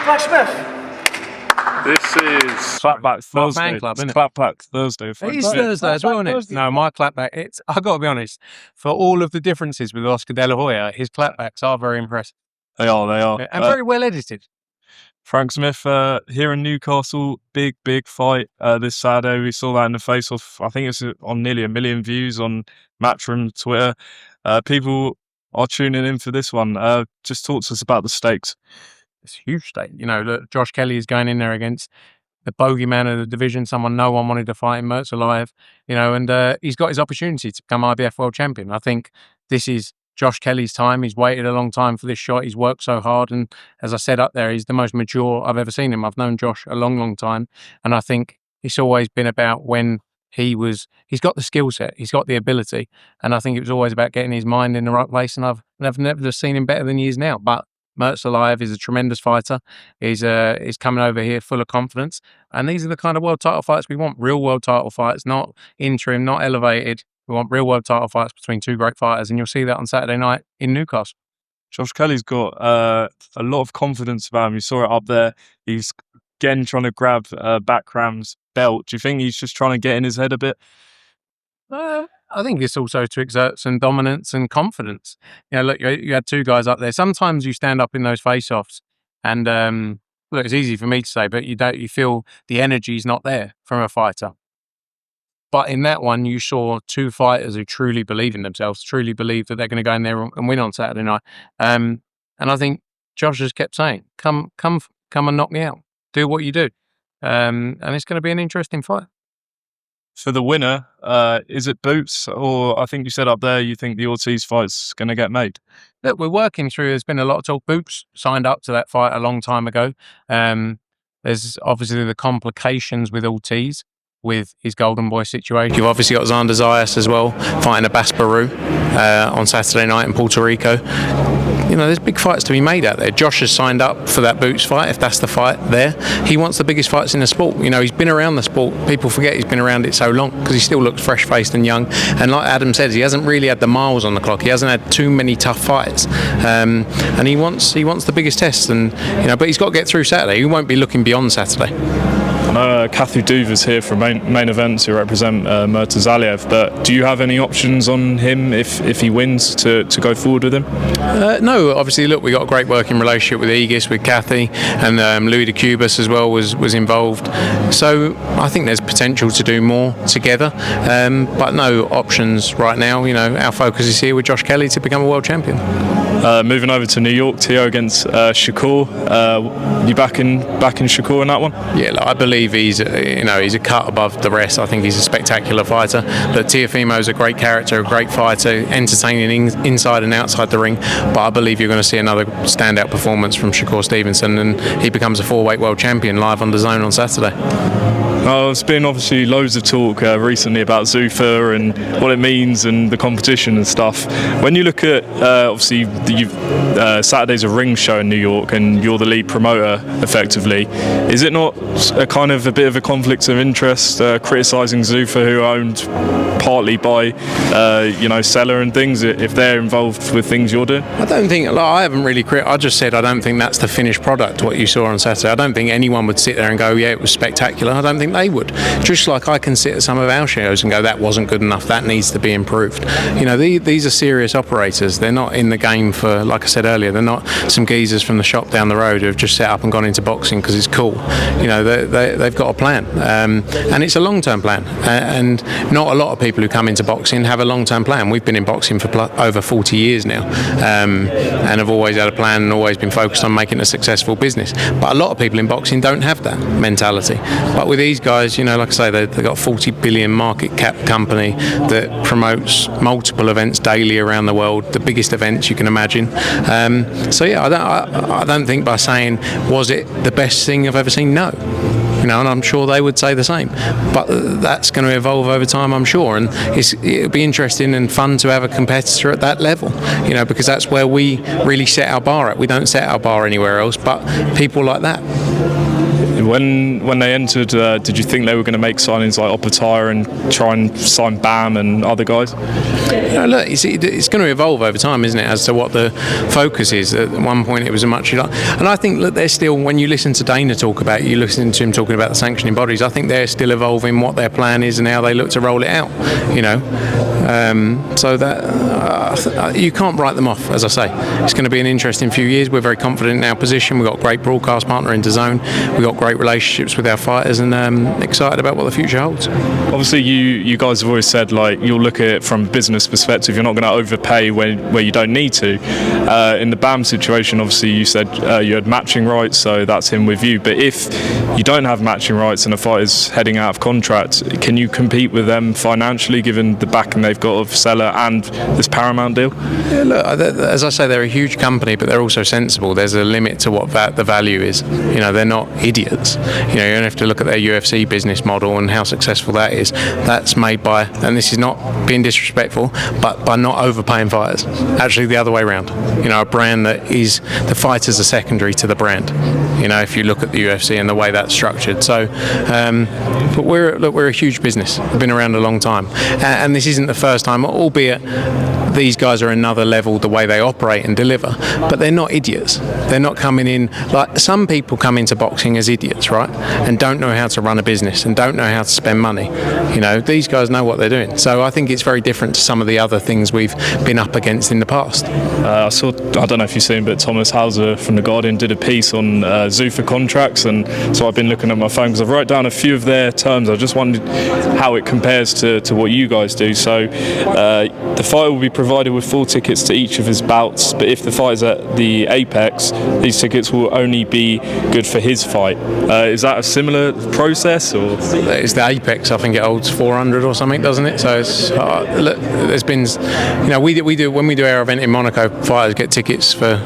Frank Smith. This is Clapback Thursday. Fan club, isn't it? Clapback Thursday. It is Thursday as well, isn't it? No, my clapback. I got to be honest. For all of the differences with Oscar De La Hoya, his clapbacks are very impressive. They are. And very well edited. Frank Smith here in Newcastle, big fight this Saturday. We saw that in the face-off. I think it's on nearly 1 million views on Matchroom Twitter. People are tuning in for this one. Just talk to us about the stakes. It's a huge stake. Look, Josh Kelly is going in there against the bogeyman of the division, someone no one wanted to fight in, Murtazaliev, and he's got his opportunity to become IBF world champion. I think this is Josh Kelly's time. He's waited a long time for this shot. He's worked so hard. And as I said up there, he's the most mature I've ever seen him. I've known Josh a long time. And I think it's always been about when he's got the skill set, he's got the ability. And I think it was always about getting his mind in the right place. And I've never seen him better than he is now. But Murtazaliev is a tremendous fighter. He's coming over here full of confidence. And these are the kind of world title fights we want. Real world title fights, not interim, not elevated. We want real world title fights between two great fighters. And you'll see that on Saturday night in Newcastle. Josh Kelly's got a lot of confidence about him. You saw it up there. He's again trying to grab Bakhram's belt. Do you think he's just trying to get in his head a bit? I think it's also to exert some dominance and confidence. Look, you had two guys up there. Sometimes you stand up in those face-offs and look, it's easy for me to say, but you feel the energy's not there from a fighter. But in that one, you saw two fighters who truly believe in themselves, truly believe that they're going to go in there and win on Saturday night. And I think Josh has kept saying, come and knock me out. Do what you do. And it's going to be an interesting fight. For the winner, is it boots, or I think you said up there you think the Ortiz fight's going to get made? Look, we're working through. There's been a lot of talk. Boots signed up to that fight a long time ago. There's obviously the complications with Ortiz with his Golden Boy situation. You've obviously got Xander Zayas as well, fighting a Bass Baru on Saturday night in Puerto Rico. There's big fights to be made out there. Josh has signed up for that Boots fight, if that's the fight there. He wants the biggest fights in the sport. He's been around the sport. People forget he's been around it so long because he still looks fresh-faced and young. And like Adam said, he hasn't really had the miles on the clock. He hasn't had too many tough fights. And he wants the biggest tests. And but he's got to get through Saturday. He won't be looking beyond Saturday. I know Kathy Duva's here from main events who represent Murtazaliev, but do you have any options on him if he wins to go forward with him? No, obviously, look, we got a great working relationship with Aegis, with Kathy, and Louis de Cubas as well was involved. So I think there's potential to do more together, but no options right now. Our focus is here with Josh Kelly to become a world champion. Moving over to New York, Tio against Shakur. You backing Shakur in that one? Yeah, look, I believe he's a cut above the rest. I think he's a spectacular fighter. But Teofimo's a great character, a great fighter, entertaining inside and outside the ring. But I believe you're going to see another standout performance from Shakur Stevenson, and he becomes a 4-weight world champion live on DAZN on Saturday. There's been obviously loads of talk recently about Zuffa and what it means and the competition and stuff. When you look at obviously Saturday's a ring show in New York and you're the lead promoter effectively, is it not a bit of a conflict of interest criticising Zuffa, who are owned partly by Seller and things, if they're involved with things you're doing? I don't think, I haven't really I just said I don't think that's the finished product, what you saw on Saturday. I don't think anyone would sit there and go, yeah, it was spectacular. I don't think they would. Just like I can sit at some of our shows and go, that wasn't good enough, that needs to be improved. These are serious operators. They're not in the game for, like I said earlier, they're not some geezers from the shop down the road who have just set up and gone into boxing because it's cool. They've got a plan, and it's a long-term plan, and not a lot of people who come into boxing have a long-term plan. We've been in boxing for over 40 years now, and have always had a plan and always been focused on making a successful business. But a lot of people in boxing don't have that mentality. But with these guys, like I say, they've got a 40 billion market cap company that promotes multiple events daily around the world, the biggest events you can imagine. I don't think by saying, was it the best thing I've ever seen? No. And I'm sure they would say the same. But that's going to evolve over time, I'm sure. And it'll be interesting and fun to have a competitor at that level, because that's where we really set our bar at. We don't set our bar anywhere else, but people like that. When they entered, did you think they were going to make signings like Opatire and try and sign Bam and other guys? Look, it's going to evolve over time, isn't it, as to what the focus is. At one point it was a much, and I think, look, they're still, when you listen to Dana talk about it, you listen to him talking about the sanctioning bodies, I think they're still evolving what their plan is and how they look to roll it out, so that you can't write them off. As I say, it's going to be an interesting few years. We're very confident in our position. We've got a great broadcast partner in DAZN. We've got great relationships with our fighters, and excited about what the future holds. Obviously, you guys have always said, like, you'll look at it from a business perspective. You're not going to overpay where you don't need to. In the BAM situation, obviously, you said you had matching rights, so that's him with you. But if you don't have matching rights and a fighter's heading out of contract, can you compete with them financially, given the backing they've got of Seller and this Paramount deal? Yeah, look, as I say, they're a huge company, but they're also sensible. There's a limit to what the value is. They're not idiots. You don't have to look at their UFC business model and how successful that is. That's made by, and this is not being disrespectful, but by not overpaying fighters. Actually, the other way around. A brand that is, the fighters are secondary to the brand. If you look at the UFC and the way that's structured. So, but we're a huge business. We've been around a long time, and this isn't the first time, albeit these guys are another level the way they operate and deliver, but they're not idiots. They're not coming in like some people come into boxing as idiots, right, and don't know how to run a business and don't know how to spend money. These guys know what they're doing. So I think it's very different to some of the other things we've been up against in the past. I don't know if you've seen, but Thomas Hauser from The Guardian did a piece on Zuffa contracts, and so I've been looking at my phone because I've wrote down a few of their terms. I just wondered how it compares to what you guys do. So the fighter will be provided with full tickets to each of his bouts, but if the fight is at the Apex, these tickets will only be good for his fight. Is that a similar process, or? It's the Apex. I think it holds 400 or something, doesn't it? So it's, look, there's been, we do when we do our event in Monaco, fighters get tickets for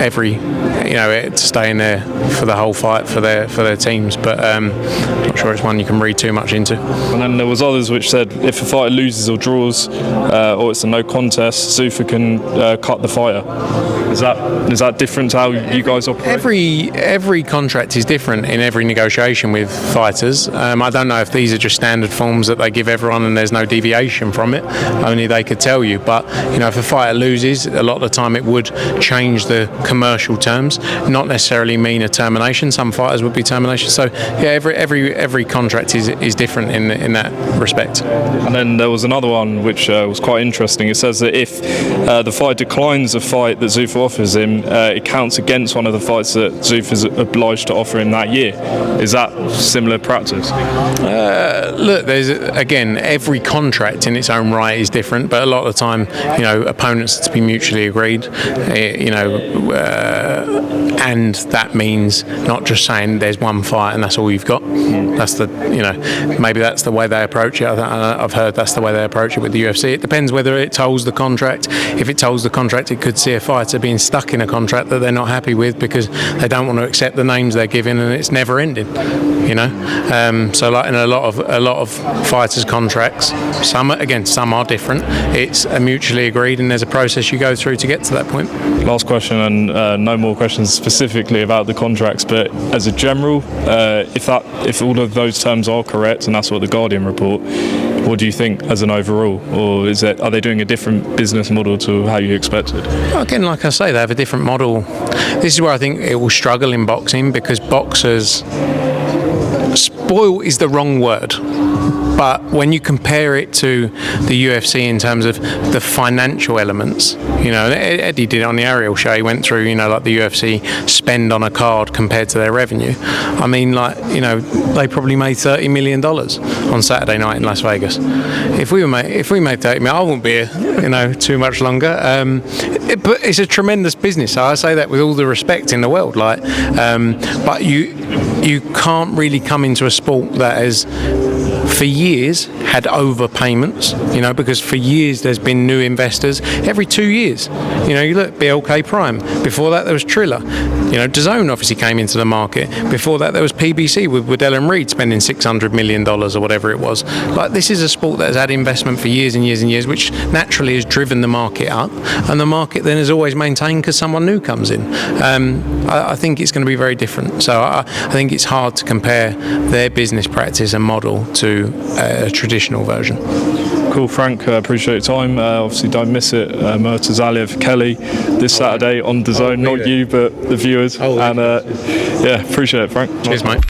every, to stay in there for the whole fight for their teams. But I'm not sure it's one you can read too much into. And then there was others which said if a fighter loses or draws, or it's a no contest, Zuffa can cut the fighter. Is that different to how you guys operate? Every contract is different in every negotiation with fighters. I don't know if these are just standard forms that they give everyone and there's no deviation from it. Only they could tell you. But if a fighter loses, a lot of the time it would change the commercial terms, not necessarily mean a termination. Some fighters would be termination. So yeah, every contract is different in that respect. And then there was another one which was quite interesting. It says that if the fighter declines a fight that Zuffa offers him, it counts against one of the fights that Zuffa is obliged to offer him that year. Is that similar practice? Look, there's again, every contract in its own right is different, but a lot of the time, opponents are to be mutually agreed, and that means not just saying there's one fight and that's all you've got. That's maybe that's the way they approach it. I've heard that's the way they approach it with the UFC. It depends whether it tolls the contract. If it tolls the contract, it could see a fighter being stuck in a contract that they're not happy with because they don't want to accept the names they're given, and it's never ending. So like in a lot of fighters' contracts, some are different. It's mutually agreed, and there's a process you go through to get to that point. Last question, and no more questions specifically about the contracts, but as a general, if all of those terms are correct, and that's what the Guardian report, what do you think as an overall, or are they doing a different business model to how you expected? Again, like I say, they have a different model. This is where I think it will struggle in boxing, because boxers, spoil is the wrong word, but when you compare it to the UFC in terms of the financial elements, Eddie did it on the Ariel show. He went through, like the UFC spend on a card compared to their revenue. I mean, they probably made $30 million on Saturday night in Las Vegas. If we made $30 million, I wouldn't be here, too much longer. But it's a tremendous business. I say that with all the respect in the world. But you can't really come into a sport that has, for years, had overpayments, because for years there's been new investors every 2 years. You look, BLK Prime, before that there was Triller. DAZN obviously came into the market. Before that, there was PBC with Waddell and Reed spending $600 million or whatever it was. Like, this is a sport that has had investment for years and years and years, which naturally has driven the market up, and the market then is always maintained because someone new comes in. I think it's going to be very different. So I think it's hard to compare their business practice and model to a traditional version. Cool, Frank. Appreciate your time. Obviously, don't miss it. Murtazaliev, Kelly, this Saturday on DAZN. Not you, but the viewers. And appreciate it, Frank. Cheers, mate.